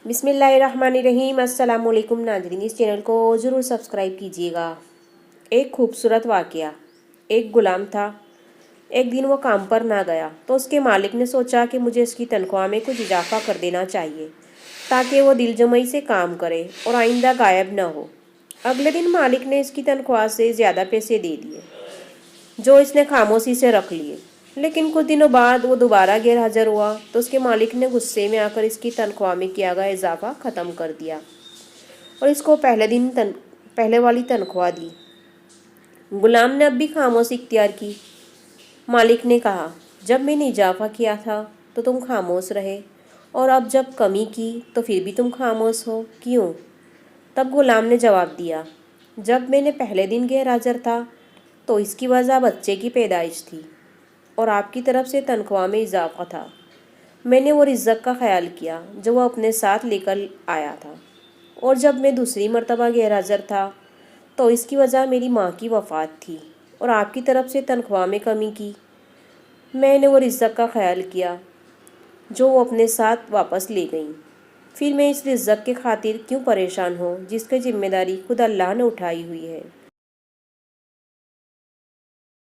बिस्मिल्लाहिर्रहमानिर्रहीम। अस्सलाम वालेकुम नाज़रीन, इस चैनल को ज़रूर सब्सक्राइब कीजिएगा। एक खूबसूरत वाक़या। एक गुलाम था। एक दिन वो काम पर ना गया तो उसके मालिक ने सोचा कि मुझे इसकी तनख्वाह में कुछ इजाफा कर देना चाहिए ताकि वो दिलजमई से काम करे और आइंदा गायब ना हो। अगले दिन मालिक ने इसकी तनख्वाह से ज़्यादा पैसे दे दिए, जो इसने खामोशी से रख लिए। लेकिन कुछ दिनों बाद वो दोबारा गैर हाजिर हुआ तो उसके मालिक ने गुस्से में आकर इसकी तनख्वाह में किया गया इजाफा ख़त्म कर दिया और इसको पहले वाली तनख्वाह दी। गुलाम ने अब भी खामोशी इख्तियार की। मालिक ने कहा, जब मैंने इजाफा किया था तो तुम खामोश रहे, और अब जब कमी की तो फिर भी तुम खामोश हो, क्यों? तब गुलाम ने जवाब दिया, जब मैंने पहले दिन गैर हाजिर था तो इसकी वजह बच्चे की पैदाइश थी और आपकी तरफ से तनख्वाह में इजाफा था। मैंने वो रिज़्क़ का ख्याल किया जो वह अपने साथ लेकर आया था, और जब मैं दूसरी मर्तबा गैर हाजिर था तो इसकी वजह मेरी माँ की वफ़ात थी और आपकी तरफ से तनख्वाह में कमी की। मैंने वो रिज़्क़ का ख्याल किया जो वो अपने साथ वापस ले गईं। फिर मैं इस रिज़्क़ के खातिर क्यों परेशान हूँ जिसकी ज़िम्मेदारी खुद अल्लाह ने उठाई हुई है।